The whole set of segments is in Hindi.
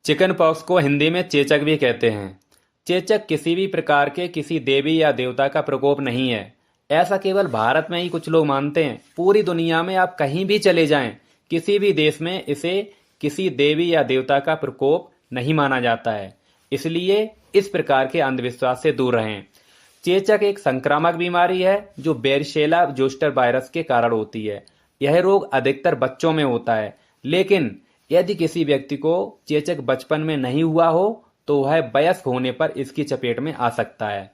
चिकन पॉक्स को हिंदी में चेचक भी कहते हैं। चेचक किसी भी प्रकार के किसी देवी या देवता का प्रकोप नहीं है। ऐसा केवल भारत में ही कुछ लोग मानते हैं। पूरी दुनिया में आप कहीं भी चले जाएं, किसी भी देश में इसे किसी देवी या देवता का प्रकोप नहीं माना जाता है। इसलिए इस प्रकार के अंधविश्वास से दूर रहें। चेचक एक संक्रामक बीमारी है जो वेरिशेला जोस्टर वायरस के कारण होती है। यह रोग अधिकतर बच्चों में होता है, लेकिन यदि किसी व्यक्ति को चेचक बचपन में नहीं हुआ हो तो वह वयस्क होने पर इसकी चपेट में आ सकता है।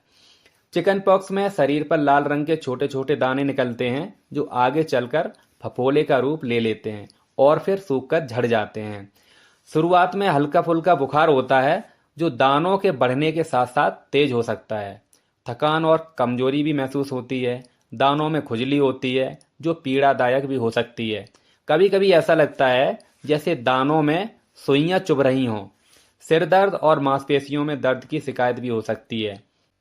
चिकन पॉक्स में शरीर पर लाल रंग के छोटे छोटे दाने निकलते हैं जो आगे चलकर फफोले का रूप ले लेते हैं और फिर सूखकर झड़ जाते हैं। शुरुआत में हल्का फुल्का बुखार होता है जो दानों के बढ़ने के साथ साथ तेज हो सकता है। थकान और कमजोरी भी महसूस होती है। दानों में खुजली होती है जो पीड़ादायक भी हो सकती है। कभी कभी ऐसा लगता है जैसे दानों में सुइयां चुभ रही हों। सिर दर्द और मांसपेशियों में दर्द की शिकायत भी हो सकती है।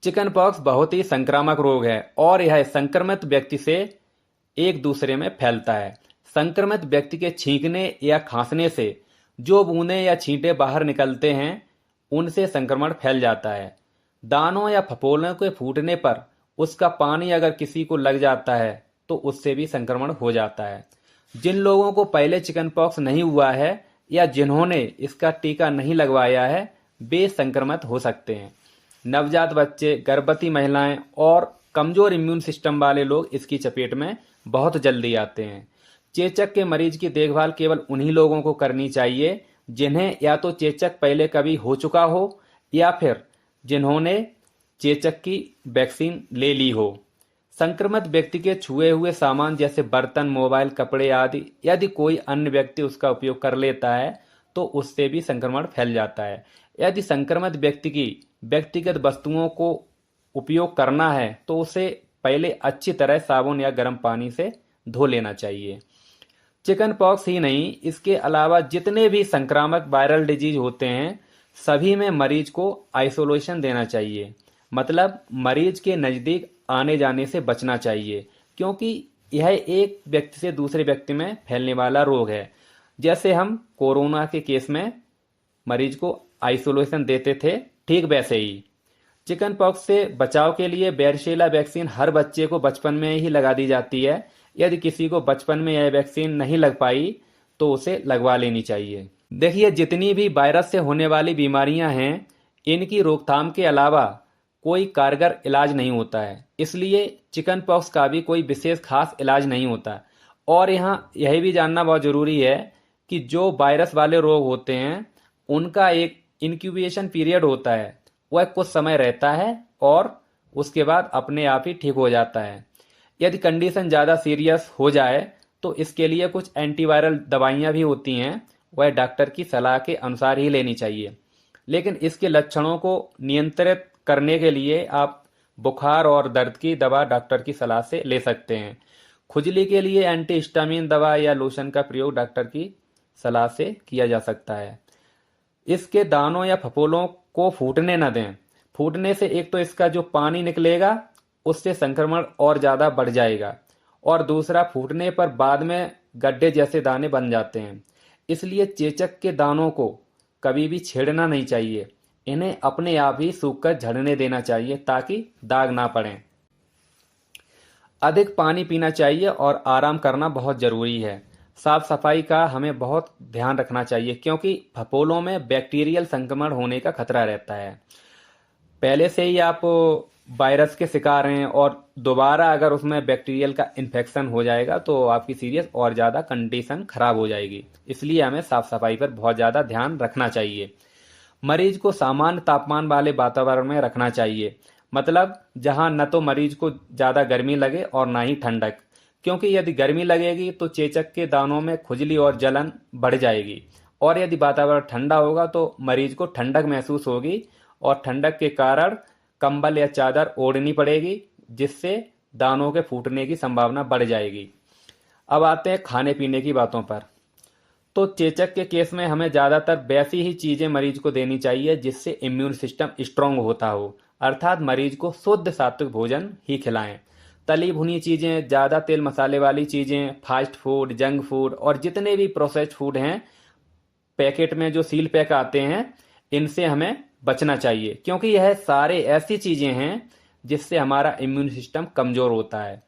चिकन पॉक्स बहुत ही संक्रामक रोग है और यह संक्रमित व्यक्ति से एक दूसरे में फैलता है। संक्रमित व्यक्ति के छींकने या खांसने से जो बूंदें या छींटे बाहर निकलते हैं उनसे संक्रमण फैल जाता है। दानों या फफोलों के फूटने पर उसका पानी अगर किसी को लग जाता है तो उससे भी संक्रमण हो जाता है। जिन लोगों को पहले चिकन पॉक्स नहीं हुआ है या जिन्होंने इसका टीका नहीं लगवाया है वे संक्रमित हो सकते हैं। नवजात बच्चे, गर्भवती महिलाएं और कमजोर इम्यून सिस्टम वाले लोग इसकी चपेट में बहुत जल्दी आते हैं। चेचक के मरीज की देखभाल केवल उन्हीं लोगों को करनी चाहिए जिन्हें या तो चेचक पहले कभी हो चुका हो या फिर जिन्होंने चेचक की वैक्सीन ले ली हो। संक्रमित व्यक्ति के छुए हुए सामान जैसे बर्तन, मोबाइल, कपड़े आदि यदि कोई अन्य व्यक्ति उसका उपयोग कर लेता है तो उससे भी संक्रमण फैल जाता है। यदि संक्रमित व्यक्ति की व्यक्तिगत वस्तुओं को उपयोग करना है तो उसे पहले अच्छी तरह साबुन या गर्म पानी से धो लेना चाहिए। चिकन पॉक्स ही नहीं, इसके अलावा जितने भी संक्रामक वायरल डिजीज होते हैं सभी में मरीज को आइसोलेशन देना चाहिए। मतलब मरीज के नज़दीक आने जाने से बचना चाहिए, क्योंकि यह एक व्यक्ति से दूसरे व्यक्ति में फैलने वाला रोग है। जैसे हम कोरोना के केस में मरीज को आइसोलेशन देते थे, ठीक वैसे ही चिकन पॉक्स से बचाव के लिए वेरिशेला वैक्सीन हर बच्चे को बचपन में ही लगा दी जाती है। यदि किसी को बचपन में यह वैक्सीन नहीं लग पाई तो उसे लगवा लेनी चाहिए। देखिए, जितनी भी वायरस से होने वाली बीमारियां हैं इनकी रोकथाम के अलावा कोई कारगर इलाज नहीं होता है। इसलिए चिकन पॉक्स का भी कोई विशेष खास इलाज नहीं होता। और यहाँ यह भी जानना बहुत ज़रूरी है कि जो वायरस वाले रोग होते हैं उनका एक इंक्यूबेशन पीरियड होता है। वह कुछ समय रहता है और उसके बाद अपने आप ही ठीक हो जाता है। यदि कंडीशन ज़्यादा सीरियस हो जाए तो इसके लिए कुछ एंटीवायरल दवाइयाँ भी होती हैं, वह डॉक्टर की सलाह के अनुसार ही लेनी चाहिए। लेकिन इसके लक्षणों को नियंत्रित करने के लिए आप बुखार और दर्द की दवा डॉक्टर की सलाह से ले सकते हैं। खुजली के लिए एंटीहिस्टामिन दवा या लोशन का प्रयोग डॉक्टर की सलाह से किया जा सकता है। इसके दानों या फफोलों को फूटने न दें। फूटने से एक तो इसका जो पानी निकलेगा उससे संक्रमण और ज़्यादा बढ़ जाएगा, और दूसरा फूटने पर बाद में गड्ढे जैसे दाने बन जाते हैं। इसलिए चेचक के दानों को कभी भी छेड़ना नहीं चाहिए। इन्हें अपने आप ही सूखकर झड़ने देना चाहिए ताकि दाग ना पड़े। अधिक पानी पीना चाहिए और आराम करना बहुत ज़रूरी है। साफ सफाई का हमें बहुत ध्यान रखना चाहिए क्योंकि फफोलों में बैक्टीरियल संक्रमण होने का खतरा रहता है। पहले से ही आप वायरस के शिकार हैं और दोबारा अगर उसमें बैक्टीरियल का इन्फेक्शन हो जाएगा तो आपकी सीरियस और ज़्यादा कंडीशन खराब हो जाएगी। इसलिए हमें साफ सफाई पर बहुत ज़्यादा ध्यान रखना चाहिए। मरीज को सामान्य तापमान वाले वातावरण में रखना चाहिए। मतलब जहां न तो मरीज को ज़्यादा गर्मी लगे और ना ही ठंडक, क्योंकि यदि गर्मी लगेगी तो चेचक के दानों में खुजली और जलन बढ़ जाएगी, और यदि वातावरण ठंडा होगा तो मरीज को ठंडक महसूस होगी और ठंडक के कारण कंबल या चादर ओढ़नी पड़ेगी, जिससे दानों के फूटने की संभावना बढ़ जाएगी। अब आते हैं खाने पीने की बातों पर। तो चेचक के केस में हमें ज़्यादातर वैसी ही चीज़ें मरीज को देनी चाहिए जिससे इम्यून सिस्टम स्ट्रांग होता हो, अर्थात मरीज को शुद्ध सात्विक भोजन ही खिलाएं। तली भुनी चीज़ें, ज़्यादा तेल मसाले वाली चीज़ें, फास्ट फूड, जंक फूड और जितने भी प्रोसेस्ड फूड हैं पैकेट में जो सील पैक आते हैं इनसे हमें बचना चाहिए, क्योंकि यह सारे ऐसी चीजें हैं जिससे हमारा इम्यून सिस्टम कमजोर होता है।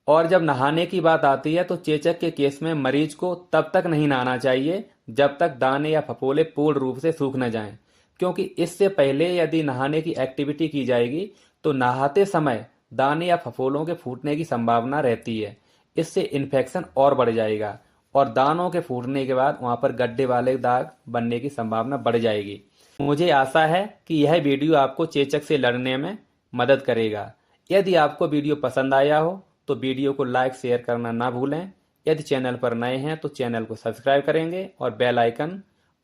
और जब नहाने की बात आती है तो चेचक के केस में मरीज को तब तक नहीं नहाना चाहिए जब तक दाने या फफोले पूर्ण रूप से सूख न जाएं, क्योंकि इससे पहले यदि नहाने की एक्टिविटी की जाएगी तो नहाते समय दाने या फफोलों के फूटने की संभावना रहती है। इससे इन्फेक्शन और बढ़ जाएगा और दानों के फूटने के बाद वहां पर गड्ढे वाले दाग बनने की संभावना बढ़ जाएगी। मुझे आशा है कि यह वीडियो आपको चेचक से लड़ने में मदद करेगा। यदि आपको वीडियो पसंद आया हो तो वीडियो को लाइक शेयर करना ना भूलें। यदि चैनल पर नए हैं तो चैनल को सब्सक्राइब करेंगे और बेल आइकन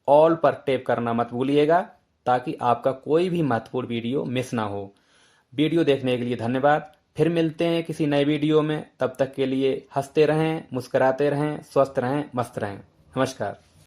ऑल पर टैप करना मत भूलिएगा, ताकि आपका कोई भी महत्वपूर्ण वीडियो मिस ना हो। वीडियो देखने के लिए धन्यवाद। फिर मिलते हैं किसी नए वीडियो में। तब तक के लिए हंसते रहें, मुस्कुराते रहें, स्वस्थ रहें, मस्त रहें। नमस्कार।